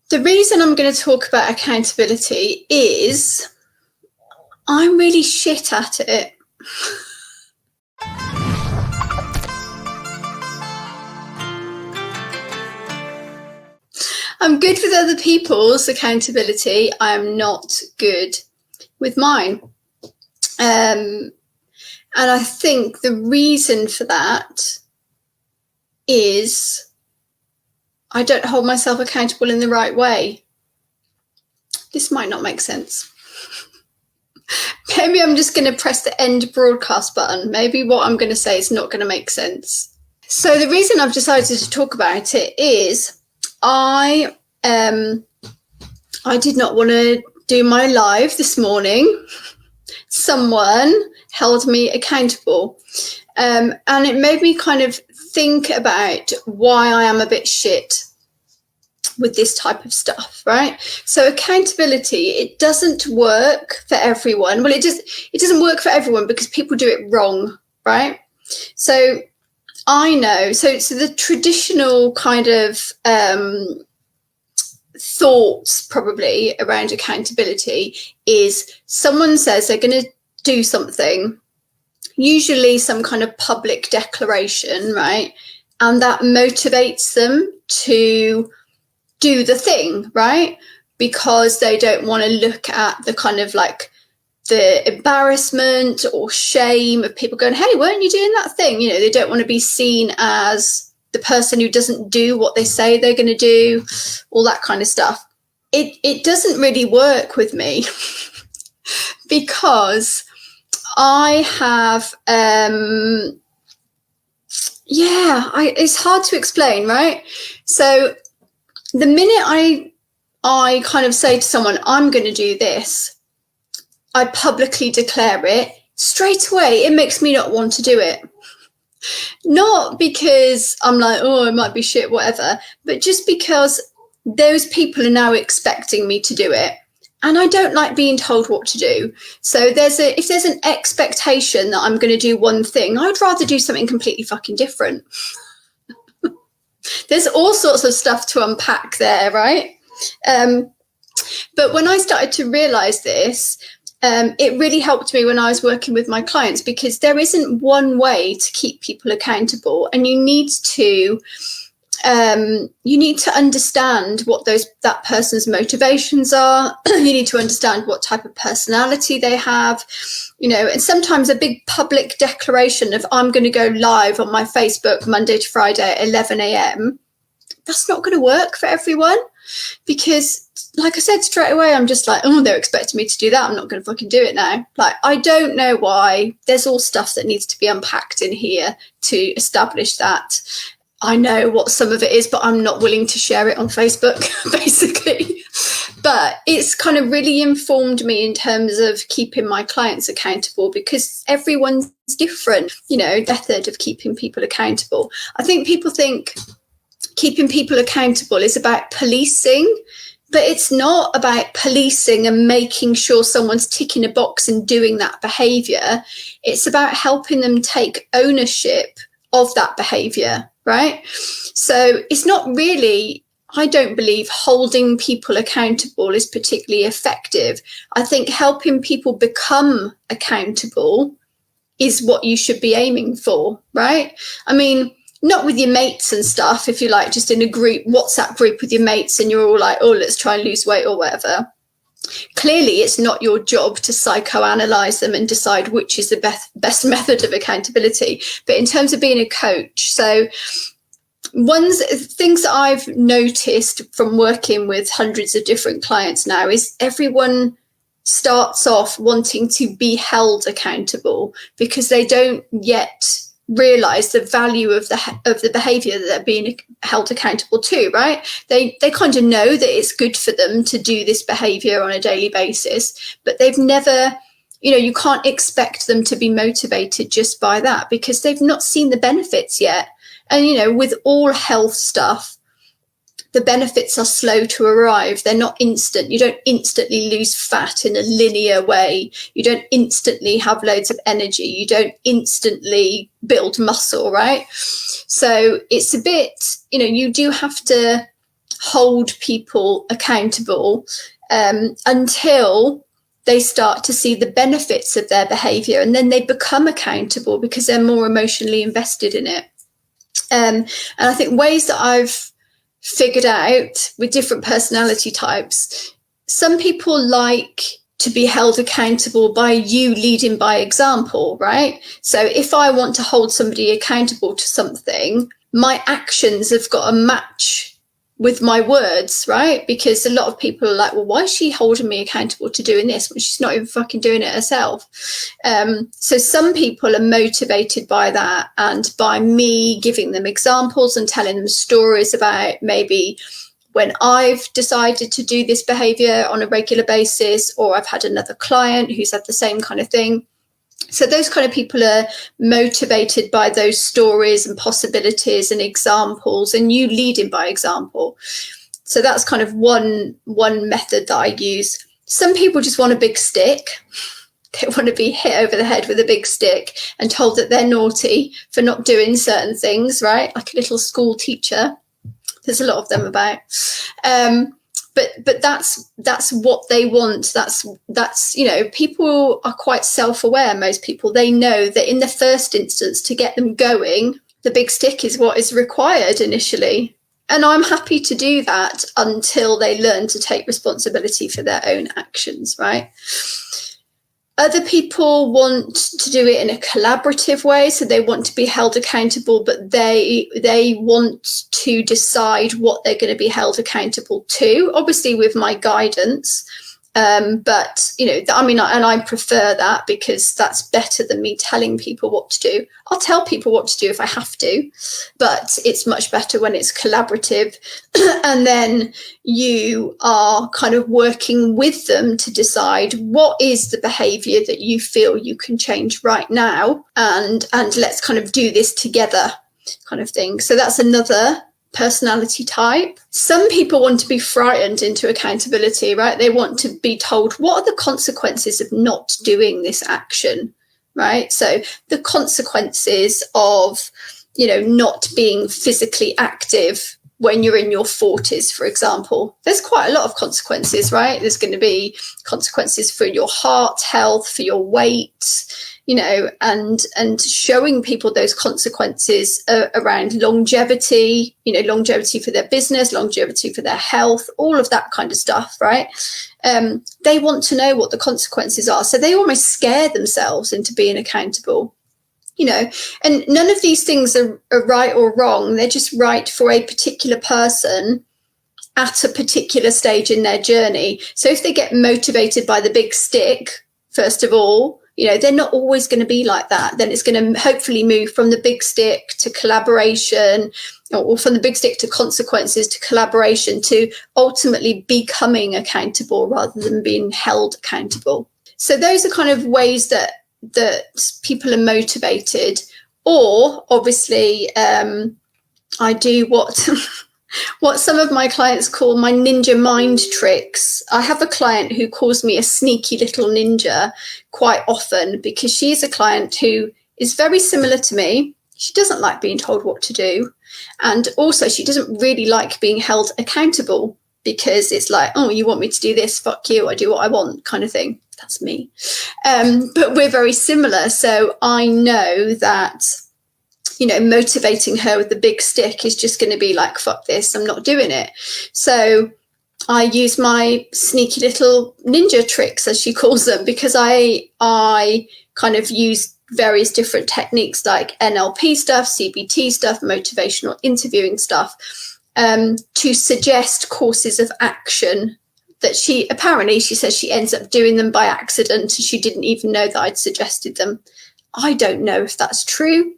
The reason I'm going to talk about accountability is I'm really shit at it. I'm good with other people's accountability. I'm not good with mine. And I think the reason for that is I don't hold myself accountable in the right way. This might not make sense. Maybe I'm just going to press the end broadcast button. Maybe what I'm going to say is not going to make sense. So the reason I've decided to talk about it is I did not want to do my live this morning. Someone held me accountable. And it made me kind of think about why I am a bit shit with this type of stuff, right? So accountability, it doesn't work for everyone. Well, it doesn't work for everyone because people do it wrong, right? So I know, so the traditional kind of thoughts probably around accountability is someone says they're going to do something, usually some kind of public declaration, right? And that motivates them to do the thing, right? Because they don't want to look at the kind of like the embarrassment or shame of people going, hey, weren't you doing that thing? You know, they don't want to be seen as the person who doesn't do what they say they're going to do, all that kind of stuff. It doesn't really work with me because I have, it's hard to explain, right? So the minute I kind of say to someone, I'm going to do this, I publicly declare it, straight away, it makes me not want to do it. Not because I'm like, oh, it might be shit, whatever, but just because those people are now expecting me to do it. And I don't like being told what to do. So if there's an expectation that I'm going to do one thing, I'd rather do something completely fucking different. There's all sorts of stuff to unpack there, right? But when I started to realize this, it really helped me when I was working with my clients, because there isn't one way to keep people accountable, and you need to understand what that person's motivations are. You need to understand what type of personality they have, you know. And sometimes a big public declaration of I'm going to go live on my Facebook Monday to Friday at 11 a.m. that's not going to work for everyone, because like I said, straight away, I'm just like, oh, they're expecting me to do that. I'm not going to fucking do it now. Like, I don't know why. There's all stuff that needs to be unpacked in here to establish that. I know what some of it is, but I'm not willing to share it on Facebook, basically. But it's kind of really informed me in terms of keeping my clients accountable, because everyone's different, you know, method of keeping people accountable. I think people think keeping people accountable is about policing, but it's not about policing and making sure someone's ticking a box and doing that behavior. It's about helping them take ownership of that behavior, right? So it's not really, I don't believe holding people accountable is particularly effective. I think helping people become accountable is what you should be aiming for, right? I mean, not with your mates and stuff, if you like, just in a group, WhatsApp group with your mates, and you're all like, oh, let's try and lose weight or whatever. Clearly, it's not your job to psychoanalyze them and decide which is the best method of accountability. But in terms of being a coach, so things that I've noticed from working with hundreds of different clients now is everyone starts off wanting to be held accountable because they don't yet realize the value of the behavior that they're being held accountable to, right? They kind of know that it's good for them to do this behavior on a daily basis, but they've never, you know, you can't expect them to be motivated just by that because they've not seen the benefits yet. And, you know, with all health stuff, the benefits are slow to arrive. They're not instant. You don't instantly lose fat in a linear way. You don't instantly have loads of energy. You don't instantly build muscle, right? So it's a bit, you know, you do have to hold people accountable until they start to see the benefits of their behavior, and then they become accountable because they're more emotionally invested in it. And I think ways that I've figured out with different personality types, some people like to be held accountable by you leading by example, right? So if I want to hold somebody accountable to something, my actions have got to match with my words, right? Because a lot of people are like, well, why is she holding me accountable to doing this when she's not even fucking doing it herself? So some people are motivated by that, and by me giving them examples and telling them stories about maybe when I've decided to do this behavior on a regular basis, or I've had another client who's had the same kind of thing. So those kind of people are motivated by those stories and possibilities and examples, and you leading by example. So that's kind of one method that I use. Some people just want a big stick. They want to be hit over the head with a big stick and told that they're naughty for not doing certain things, right? Like a little school teacher. There's a lot of them about. But that's what they want. That's you know, people are quite self-aware. Most people, they know that in the first instance, to get them going, the big stick is what is required initially. And I'm happy to do that until they learn to take responsibility for their own actions, right? Other people want to do it in a collaborative way, so they want to be held accountable, but they want to decide what they're going to be held accountable to, obviously with my guidance. But, you know, I mean, and I prefer that because that's better than me telling people what to do. I'll tell people what to do if I have to, but it's much better when it's collaborative. And then you are kind of working with them to decide what is the behavior that you feel you can change right now. And let's kind of do this together kind of thing. So that's another personality type. Some people want to be frightened into accountability, right? They want to be told what are the consequences of not doing this action, right? So the consequences of, you know, not being physically active when you're in your 40s, for example. There's quite a lot of consequences, right? There's going to be consequences for your heart health, for your weight, you know, and showing people those consequences around longevity, you know, longevity for their business, longevity for their health, all of that kind of stuff, right? They want to know what the consequences are. So they almost scare themselves into being accountable, you know, and none of these things are right or wrong. They're just right for a particular person at a particular stage in their journey. So if they get motivated by the big stick, first of all, you know, they're not always going to be like that. Then it's going to hopefully move from the big stick to collaboration, or from the big stick to consequences to collaboration, to ultimately becoming accountable rather than being held accountable. So those are kind of ways that people are motivated. Or obviously, I do what what some of my clients call my ninja mind tricks. I have a client who calls me a sneaky little ninja quite often, because she's a client who is very similar to me. She doesn't like being told what to do. And also she doesn't really like being held accountable, because it's like, oh, you want me to do this? Fuck you. I do what I want kind of thing. That's me. But we're very similar. So I know that, you know, motivating her with the big stick is just going to be like, fuck this, I'm not doing it. So I use my sneaky little ninja tricks, as she calls them, because I kind of use various different techniques like NLP stuff, CBT stuff, motivational interviewing stuff, to suggest courses of action that she says she ends up doing them by accident, and she didn't even know that I'd suggested them. I don't know if that's true,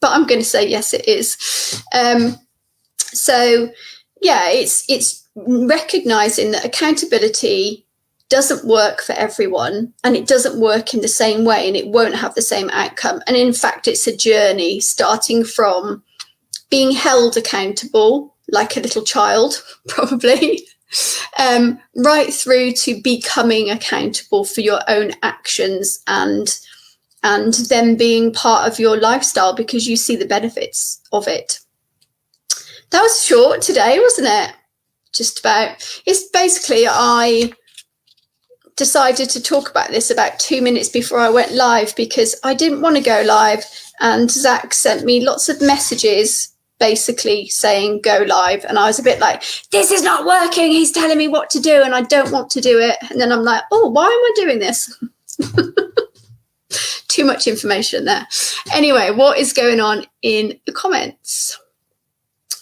but I'm going to say yes, it is. So yeah, it's recognizing that accountability doesn't work for everyone, and it doesn't work in the same way, and it won't have the same outcome. And in fact, it's a journey starting from being held accountable like a little child, probably, right through to becoming accountable for your own actions, and them being part of your lifestyle because you see the benefits of it. That was short today, wasn't it? just about. It's basically, I decided to talk about this about 2 minutes before I went live because I didn't want to go live, and Zach sent me lots of messages basically saying go live, and I was a bit like, this is not working, he's telling me what to do and I don't want to do it. And then I'm like, oh, why am I doing this? Too much information there. Anyway, what is going on in the comments?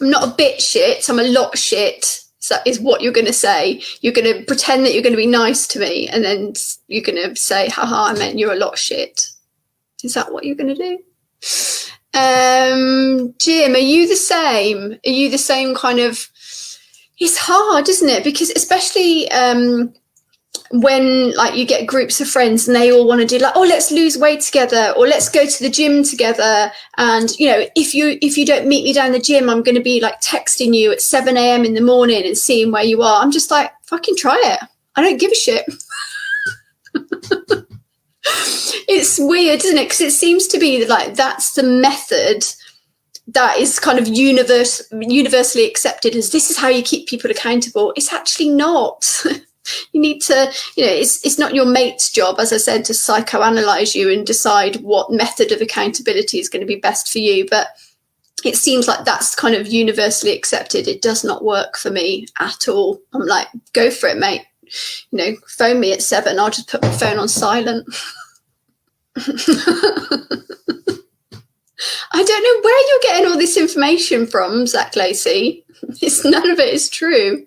I'm not a bit shit, I'm a lot shit. So that is what you're going to say. You're going to pretend that you're going to be nice to me, and then you're going to say, haha, I meant you're a lot shit. Is that what you're going to do? Jim, are you the same? Are you the same kind of... It's hard, isn't it? Because especially when like you get groups of friends and they all want to do like, oh, let's lose weight together, or let's go to the gym together. And, you know, if you don't meet me down the gym, I'm going to be like texting you at 7 a.m. in the morning and seeing where you are. I'm just like, fucking try it. I don't give a shit. It's weird, isn't it? Because it seems to be like that's the method that is kind of universally accepted as this is how you keep people accountable. It's actually not. You need to, you know, it's not your mate's job, as I said, to psychoanalyze you and decide what method of accountability is going to be best for you. But it seems like that's kind of universally accepted. It does not work for me at all. I'm like, go for it, mate. You know, phone me at 7. I'll just put my phone on silent. I don't know where you're getting all this information from, Zach Lacey. None of it is true.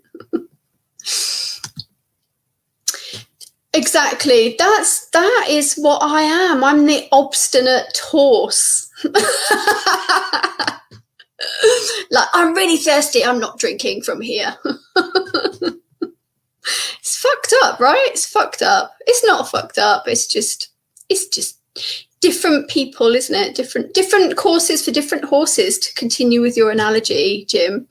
Exactly. That is what I am. I'm the obstinate horse. Like, I'm really thirsty. I'm not drinking from here. It's fucked up, right? It's fucked up. It's not fucked up. It's just different people, isn't it? Different courses for different horses, to continue with your analogy, Jim.